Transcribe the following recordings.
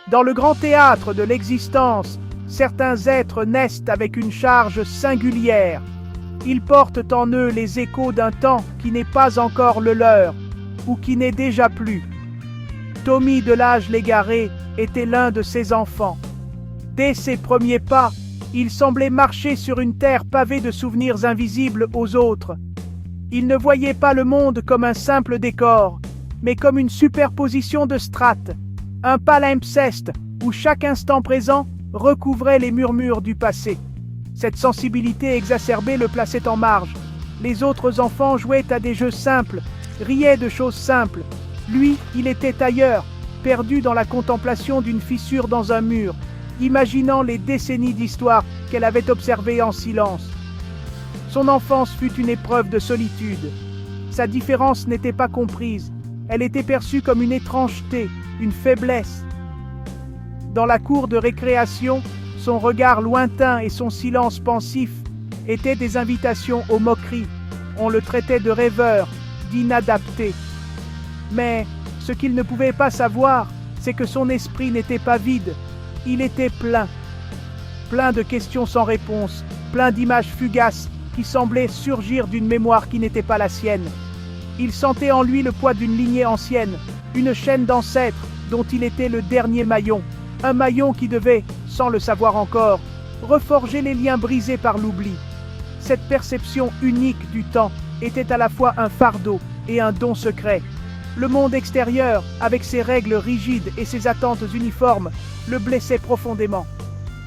Dans le grand théâtre de l'existence, certains êtres naissent avec une charge singulière. Ils portent en eux les échos d'un temps qui n'est pas encore le leur, ou qui n'est déjà plus. Tommy de l'âge légaré était l'un de ces enfants. Dès ses premiers pas, il semblait marcher sur une terre pavée de souvenirs invisibles aux autres. Il ne voyait pas le monde comme un simple décor, mais comme une superposition de strates, un palimpseste où chaque instant présent recouvrait les murmures du passé. Cette sensibilité exacerbée le plaçait en marge. Les autres enfants jouaient à des jeux simples, riaient de choses simples. Lui, il était ailleurs, perdu dans la contemplation d'une fissure dans un mur, imaginant les décennies d'histoire qu'elle avait observées en silence. Son enfance fut une épreuve de solitude. Sa différence n'était pas comprise. Elle était perçue comme une étrangeté, une faiblesse. Dans la cour de récréation, son regard lointain et son silence pensif étaient des invitations aux moqueries. On le traitait de rêveur, d'inadapté. Mais ce qu'il ne pouvait pas savoir, c'est que son esprit n'était pas vide. Il était plein. Plein de questions sans réponse, plein d'images fugaces qui semblaient surgir d'une mémoire qui n'était pas la sienne. Il sentait en lui le poids d'une lignée ancienne, une chaîne d'ancêtres dont il était le dernier maillon. Un maillon qui devait, sans le savoir encore, reforger les liens brisés par l'oubli. Cette perception unique du temps était à la fois un fardeau et un don secret. Le monde extérieur, avec ses règles rigides et ses attentes uniformes, le blessait profondément.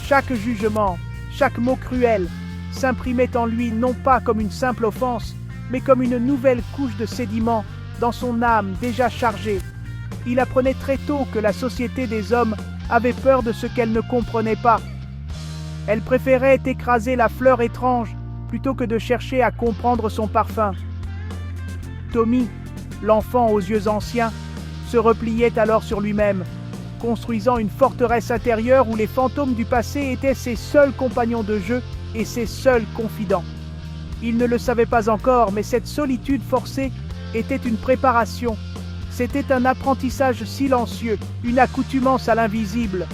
Chaque jugement, chaque mot cruel, s'imprimait en lui non pas comme une simple offense, mais comme une nouvelle couche de sédiments dans son âme déjà chargée. Il apprenait très tôt que la société des hommes avait peur de ce qu'elle ne comprenait pas. Elle préférait écraser la fleur étrange plutôt que de chercher à comprendre son parfum. Tommy, l'enfant aux yeux anciens, se repliait alors sur lui-même, construisant une forteresse intérieure où les fantômes du passé étaient ses seuls compagnons de jeu et ses seuls confidents. Il ne le savait pas encore, mais cette solitude forcée était une préparation. C'était un apprentissage silencieux, une accoutumance à l'invisible.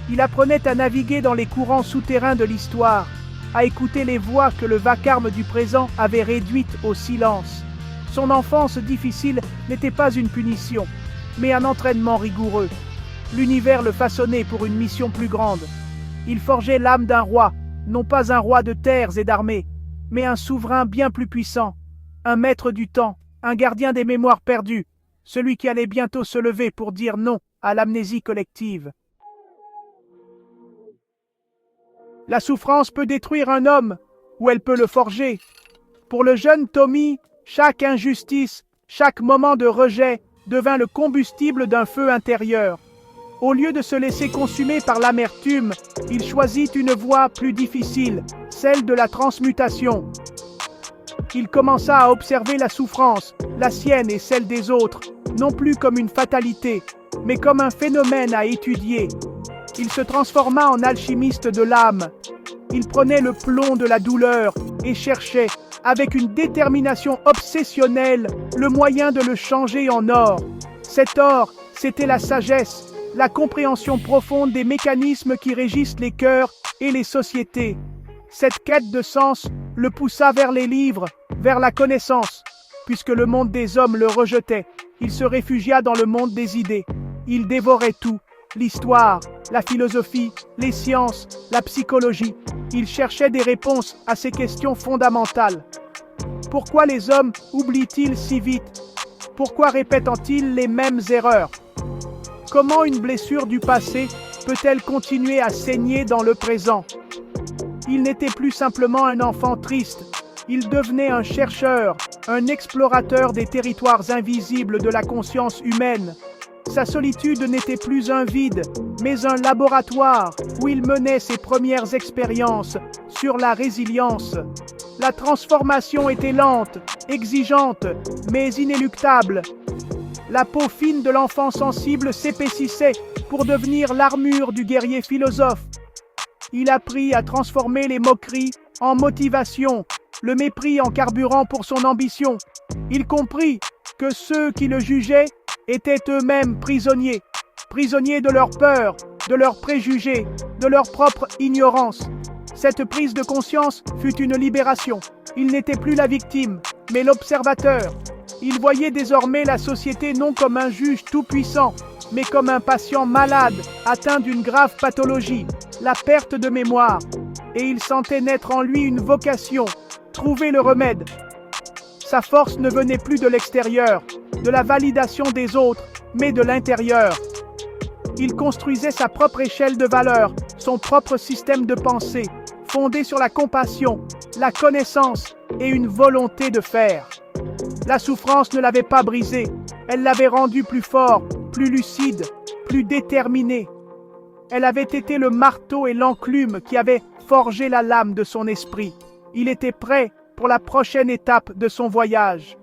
Il apprenait à naviguer dans les courants souterrains de l'histoire, à écouter les voix que le vacarme du présent avait réduites au silence. Son enfance difficile n'était pas une punition, mais un entraînement rigoureux. L'univers le façonnait pour une mission plus grande. Il forgeait l'âme d'un roi, non pas un roi de terres et d'armées, mais un souverain bien plus puissant, un maître du temps, un gardien des mémoires perdues, celui qui allait bientôt se lever pour dire non à l'amnésie collective. La souffrance peut détruire un homme, ou elle peut le forger. Pour le jeune Tommy, chaque injustice, chaque moment de rejet devint le combustible d'un feu intérieur. Au lieu de se laisser consumer par l'amertume, il choisit une voie plus difficile, celle de la transmutation. Il commença à observer la souffrance, la sienne et celle des autres, non plus comme une fatalité, mais comme un phénomène à étudier. Il se transforma en alchimiste de l'âme. Il prenait le plomb de la douleur et cherchait, avec une détermination obsessionnelle, le moyen de le changer en or. Cet or, c'était la sagesse, la compréhension profonde des mécanismes qui régissent les cœurs et les sociétés. Cette quête de sens le poussa vers les livres, vers la connaissance. Puisque le monde des hommes le rejetait, il se réfugia dans le monde des idées. Il dévorait tout, l'histoire, la philosophie, les sciences, la psychologie. Il cherchait des réponses à ces questions fondamentales. Pourquoi les hommes oublient-ils si vite? Pourquoi répètent-ils les mêmes erreurs? Comment une blessure du passé peut-elle continuer à saigner dans le présent? Il n'était plus simplement un enfant triste, il devenait un chercheur, un explorateur des territoires invisibles de la conscience humaine. Sa solitude n'était plus un vide, mais un laboratoire où il menait ses premières expériences sur la résilience. La transformation était lente, exigeante, mais inéluctable. La peau fine de l'enfant sensible s'épaississait pour devenir l'armure du guerrier philosophe. Il apprit à transformer les moqueries en motivation, le mépris en carburant pour son ambition. Il comprit que ceux qui le jugeaient étaient eux-mêmes prisonniers, prisonniers de leur peur, de leurs préjugés, de leur propre ignorance. Cette prise de conscience fut une libération. Il n'était plus la victime, mais l'observateur. Il voyait désormais la société non comme un juge tout-puissant, mais comme un patient malade, atteint d'une grave pathologie, la perte de mémoire. Et il sentait naître en lui une vocation, trouver le remède. Sa force ne venait plus de l'extérieur, de la validation des autres, mais de l'intérieur. Il construisait sa propre échelle de valeurs, son propre système de pensée, fondé sur la compassion, la connaissance et une volonté de faire. La souffrance ne l'avait pas brisé, elle l'avait rendu plus fort, plus lucide, plus déterminé. Elle avait été le marteau et l'enclume qui avaient forgé la lame de son esprit. Il était prêt pour la prochaine étape de son voyage.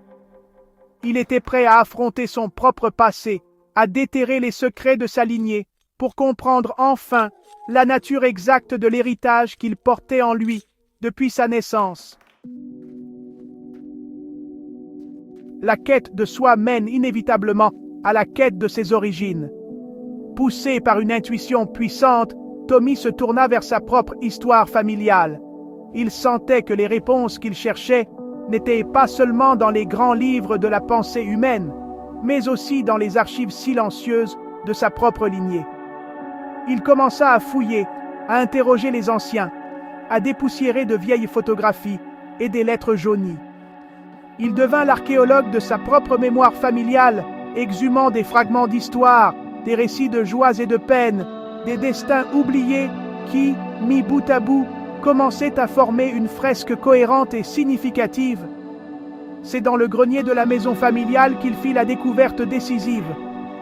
Il était prêt à affronter son propre passé, à déterrer les secrets de sa lignée, pour comprendre enfin la nature exacte de l'héritage qu'il portait en lui depuis sa naissance. La quête de soi mène inévitablement à la quête de ses origines. Poussé par une intuition puissante, Tommy se tourna vers sa propre histoire familiale. Il sentait que les réponses qu'il cherchait n'étaient pas seulement dans les grands livres de la pensée humaine, mais aussi dans les archives silencieuses de sa propre lignée. Il commença à fouiller, à interroger les anciens, à dépoussiérer de vieilles photographies et des lettres jaunies. Il devint l'archéologue de sa propre mémoire familiale, exhumant des fragments d'histoire, des récits de joies et de peines, des destins oubliés qui, mis bout à bout, commençaient à former une fresque cohérente et significative. C'est dans le grenier de la maison familiale qu'il fit la découverte décisive.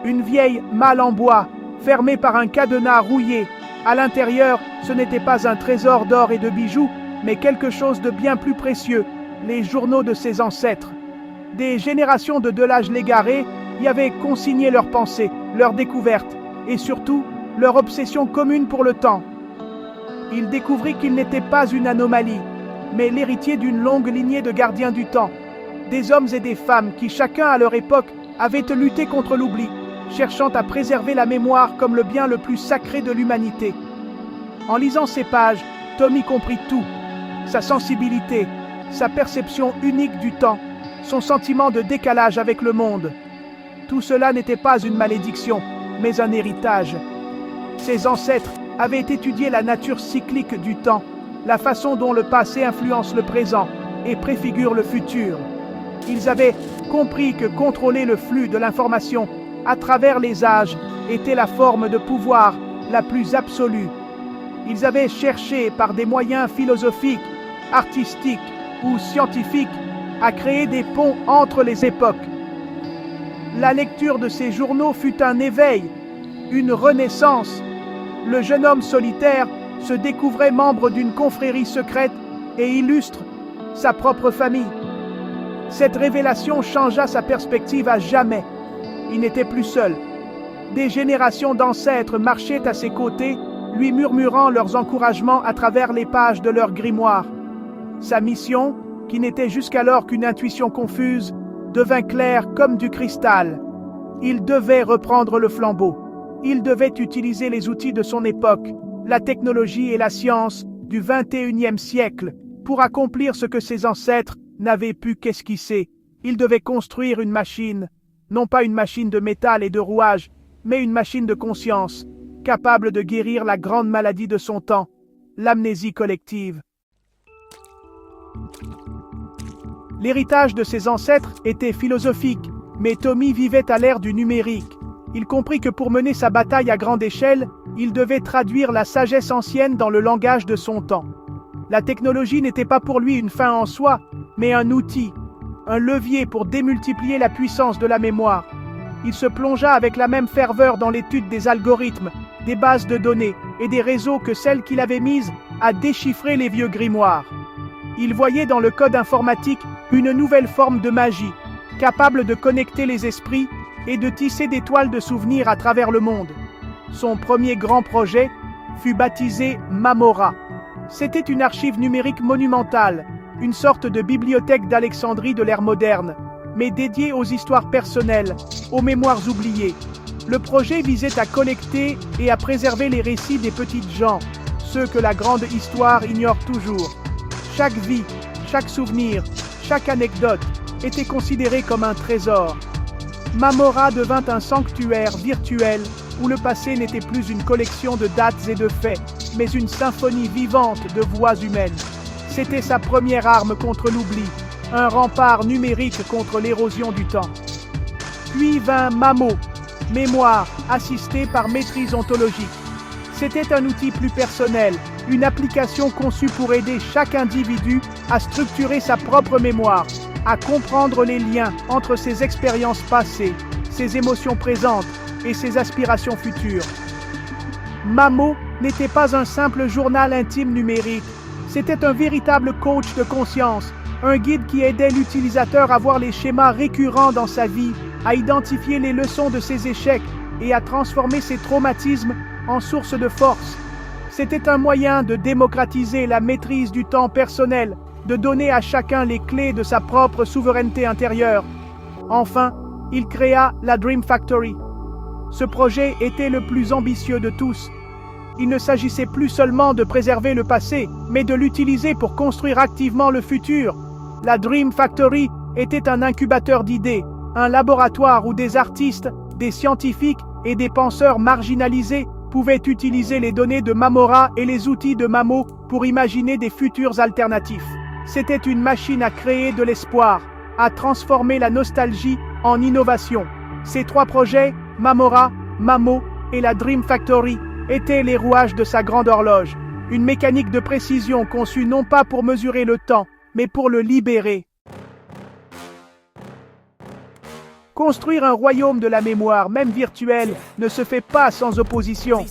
Une vieille malle en bois, fermée par un cadenas rouillé. À l'intérieur, ce n'était pas un trésor d'or et de bijoux, mais quelque chose de bien plus précieux, les journaux de ses ancêtres. Des générations de Delage Légaré y avaient consigné leurs pensées, leurs découvertes, et surtout, leur obsession commune pour le temps. Il découvrit qu'il n'était pas une anomalie, mais l'héritier d'une longue lignée de gardiens du temps, des hommes et des femmes qui, chacun à leur époque, avaient lutté contre l'oubli, cherchant à préserver la mémoire comme le bien le plus sacré de l'humanité. En lisant ces pages, Tommy comprit tout, sa sensibilité, sa perception unique du temps, son sentiment de décalage avec le monde. Tout cela n'était pas une malédiction, mais un héritage. Ses ancêtres avaient étudié la nature cyclique du temps, la façon dont le passé influence le présent et préfigure le futur. Ils avaient compris que contrôler le flux de l'information à travers les âges était la forme de pouvoir la plus absolue. Ils avaient cherché par des moyens philosophiques, artistiques ou scientifiques à créer des ponts entre les époques. La lecture de ces journaux fut un éveil, une renaissance. Le jeune homme solitaire se découvrait membre d'une confrérie secrète et illustre sa propre famille. Cette révélation changea sa perspective à jamais. Il n'était plus seul. Des générations d'ancêtres marchaient à ses côtés, lui murmurant leurs encouragements à travers les pages de leur grimoire. Sa mission, qui n'était jusqu'alors qu'une intuition confuse, devint claire comme du cristal. Il devait reprendre le flambeau. Il devait utiliser les outils de son époque, la technologie et la science du XXIe siècle, pour accomplir ce que ses ancêtres n'avaient pu qu'esquisser. Il devait construire une machine, non pas une machine de métal et de rouage, mais une machine de conscience, capable de guérir la grande maladie de son temps, l'amnésie collective. L'héritage de ses ancêtres était philosophique, mais Tommy vivait à l'ère du numérique. Il comprit que pour mener sa bataille à grande échelle, il devait traduire la sagesse ancienne dans le langage de son temps. La technologie n'était pas pour lui une fin en soi, mais un outil, un levier pour démultiplier la puissance de la mémoire. Il se plongea avec la même ferveur dans l'étude des algorithmes, des bases de données et des réseaux que celle qu'il avait mise à déchiffrer les vieux grimoires. Il voyait dans le code informatique une nouvelle forme de magie, capable de connecter les esprits et de tisser des toiles de souvenirs à travers le monde. Son premier grand projet fut baptisé Mamora. C'était une archive numérique monumentale, une sorte de bibliothèque d'Alexandrie de l'ère moderne. mais dédié aux histoires personnelles, aux mémoires oubliées. Le projet visait à collecter et à préserver les récits des petites gens, ceux que la grande histoire ignore toujours. Chaque vie, chaque souvenir, chaque anecdote était considérée comme un trésor. Mamora devint un sanctuaire virtuel où le passé n'était plus une collection de dates et de faits, mais une symphonie vivante de voix humaines. C'était sa première arme contre l'oubli, un rempart numérique contre l'érosion du temps. Puis vint Mamo, mémoire assistée par maîtrise ontologique. C'était un outil plus personnel, une application conçue pour aider chaque individu à structurer sa propre mémoire, à comprendre les liens entre ses expériences passées, ses émotions présentes et ses aspirations futures. Mamo n'était pas un simple journal intime numérique, c'était un véritable coach de conscience, un guide qui aidait l'utilisateur à voir les schémas récurrents dans sa vie, à identifier les leçons de ses échecs et à transformer ses traumatismes en source de force. C'était un moyen de démocratiser la maîtrise du temps personnel, de donner à chacun les clés de sa propre souveraineté intérieure. Enfin, il créa la Dream Factory. Ce projet était le plus ambitieux de tous. Il ne s'agissait plus seulement de préserver le passé, mais de l'utiliser pour construire activement le futur. La Dream Factory était un incubateur d'idées, un laboratoire où des artistes, des scientifiques et des penseurs marginalisés pouvaient utiliser les données de Mamora et les outils de Mamo pour imaginer des futurs alternatifs. C'était une machine à créer de l'espoir, à transformer la nostalgie en innovation. Ces trois projets, Mamora, Mamo et la Dream Factory, étaient les rouages de sa grande horloge, une mécanique de précision conçue non pas pour mesurer le temps, mais pour le libérer. Construire un royaume de la mémoire, même virtuelle, ne se fait pas sans opposition.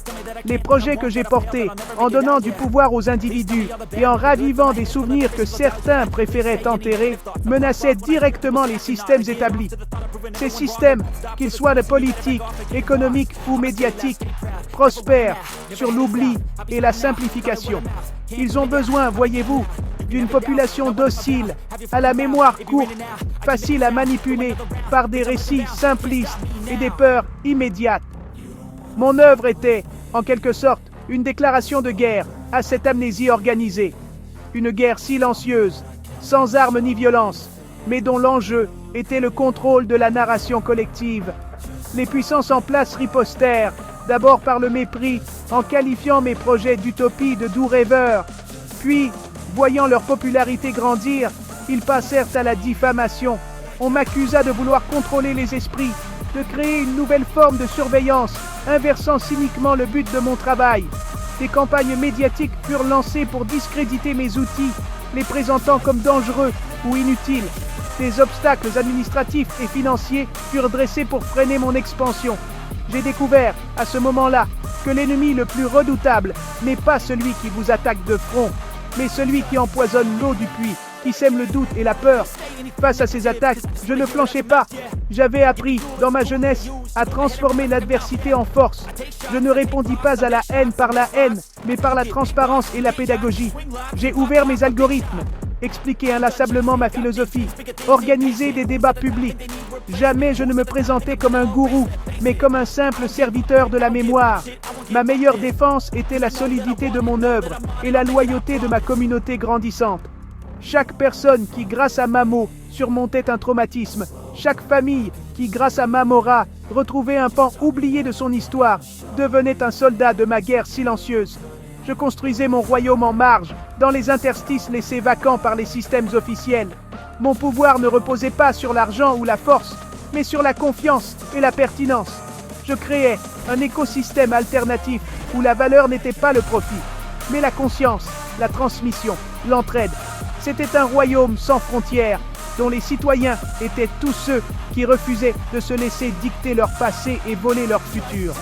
Les projets que j'ai portés, en donnant du pouvoir aux individus et en ravivant des souvenirs que certains préféraient enterrer, menaçaient directement les systèmes établis. Ces systèmes, qu'ils soient de politique, économique ou médiatique, prospèrent sur l'oubli et la simplification. Ils ont besoin, voyez-vous, d'une population docile, à la mémoire courte, facile à manipuler par des récits simplistes et des peurs immédiates. Mon œuvre était, en quelque sorte, une déclaration de guerre à cette amnésie organisée. Une guerre silencieuse, sans armes ni violence, mais dont l'enjeu était le contrôle de la narration collective. Les puissances en place ripostèrent, d'abord par le mépris, en qualifiant mes projets d'utopie de doux rêveurs. Puis, voyant leur popularité grandir, ils passèrent à la diffamation. On m'accusa de vouloir contrôler les esprits, de créer une nouvelle forme de surveillance, inversant cyniquement le but de mon travail. Des campagnes médiatiques furent lancées pour discréditer mes outils, les présentant comme dangereux ou inutiles. Des obstacles administratifs et financiers furent dressés pour freiner mon expansion. J'ai découvert, à ce moment-là, que l'ennemi le plus redoutable n'est pas celui qui vous attaque de front, mais celui qui empoisonne l'eau du puits, qui sème le doute et la peur. Face à ces attaques, je ne flanchais pas. J'avais appris, dans ma jeunesse, à transformer l'adversité en force. Je ne répondis pas à la haine par la haine, mais par la transparence et la pédagogie. J'ai ouvert mes algorithmes, expliqué inlassablement ma philosophie, organisé des débats publics. Jamais je ne me présentais comme un gourou, mais comme un simple serviteur de la mémoire. Ma meilleure défense était la solidité de mon œuvre et la loyauté de ma communauté grandissante. Chaque personne qui, grâce à Mamo, surmontait un traumatisme, chaque famille qui, grâce à Mamora, retrouvait un pan oublié de son histoire, devenait un soldat de ma guerre silencieuse. Je construisais mon royaume en marge, dans les interstices laissés vacants par les systèmes officiels. Mon pouvoir ne reposait pas sur l'argent ou la force, mais sur la confiance et la pertinence. Je créais un écosystème alternatif où la valeur n'était pas le profit, mais la conscience, la transmission, l'entraide. C'était un royaume sans frontières, dont les citoyens étaient tous ceux qui refusaient de se laisser dicter leur passé et voler leur futur.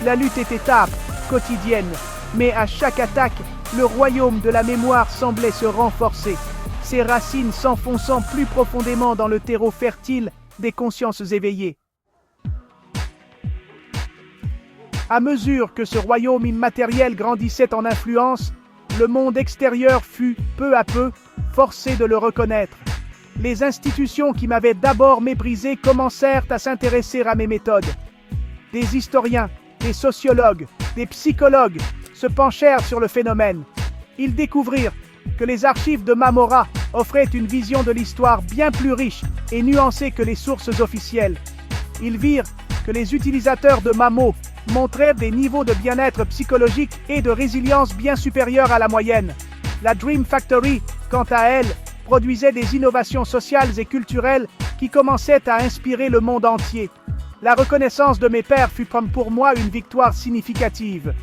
La lutte était âpre, quotidienne, mais à chaque attaque, le royaume de la mémoire semblait se renforcer, ses racines s'enfonçant plus profondément dans le terreau fertile des consciences éveillées. À mesure que ce royaume immatériel grandissait en influence, le monde extérieur fut, peu à peu, forcé de le reconnaître. Les institutions qui m'avaient d'abord méprisé commencèrent à s'intéresser à mes méthodes. Des historiens, des sociologues, des psychologues se penchèrent sur le phénomène. Ils découvrirent que les archives de Mamora offraient une vision de l'histoire bien plus riche et nuancée que les sources officielles. Ils virent que les utilisateurs de Mamo montraient des niveaux de bien-être psychologique et de résilience bien supérieurs à la moyenne. La Dream Factory, quant à elle, produisait des innovations sociales et culturelles qui commençaient à inspirer le monde entier. La reconnaissance de mes pairs fut pour moi une victoire significative.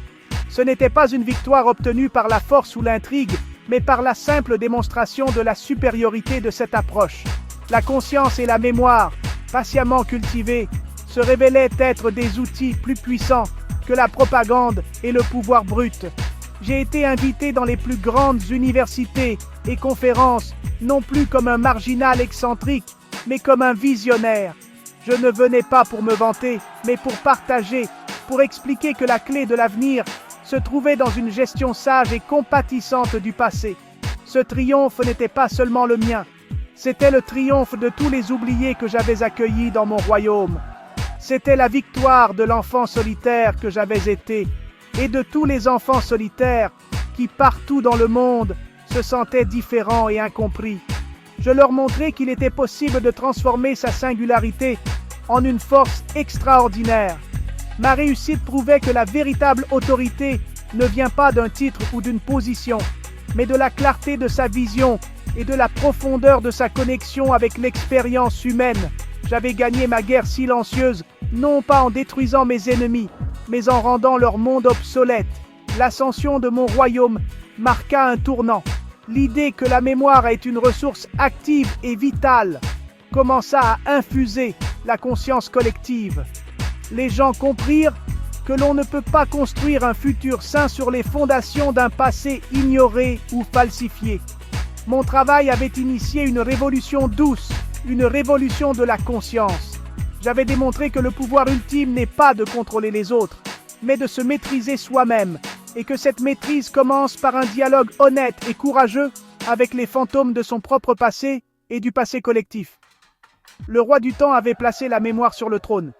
Ce n'était pas une victoire obtenue par la force ou l'intrigue, mais par la simple démonstration de la supériorité de cette approche. La conscience et la mémoire, patiemment cultivées, se révélaient être des outils plus puissants que la propagande et le pouvoir brut. J'ai été invité dans les plus grandes universités et conférences, non plus comme un marginal excentrique, mais comme un visionnaire. Je ne venais pas pour me vanter, mais pour partager, pour expliquer que la clé de l'avenir se trouvait dans une gestion sage et compatissante du passé. Ce triomphe n'était pas seulement le mien, c'était le triomphe de tous les oubliés que j'avais accueillis dans mon royaume. C'était la victoire de l'enfant solitaire que j'avais été, et de tous les enfants solitaires qui, partout dans le monde, se sentaient différents et incompris. Je leur montrais qu'il était possible de transformer sa singularité en une force extraordinaire. Ma réussite prouvait que la véritable autorité ne vient pas d'un titre ou d'une position, mais de la clarté de sa vision et de la profondeur de sa connexion avec l'expérience humaine. J'avais gagné ma guerre silencieuse, non pas en détruisant mes ennemis, mais en rendant leur monde obsolète. L'ascension de mon royaume marqua un tournant. L'idée que la mémoire est une ressource active et vitale commença à infuser la conscience collective. Les gens comprirent que l'on ne peut pas construire un futur sain sur les fondations d'un passé ignoré ou falsifié. Mon travail avait initié une révolution douce, une révolution de la conscience. J'avais démontré que le pouvoir ultime n'est pas de contrôler les autres, mais de se maîtriser soi-même, et que cette maîtrise commence par un dialogue honnête et courageux avec les fantômes de son propre passé et du passé collectif. Le roi du temps avait placé la mémoire sur le trône.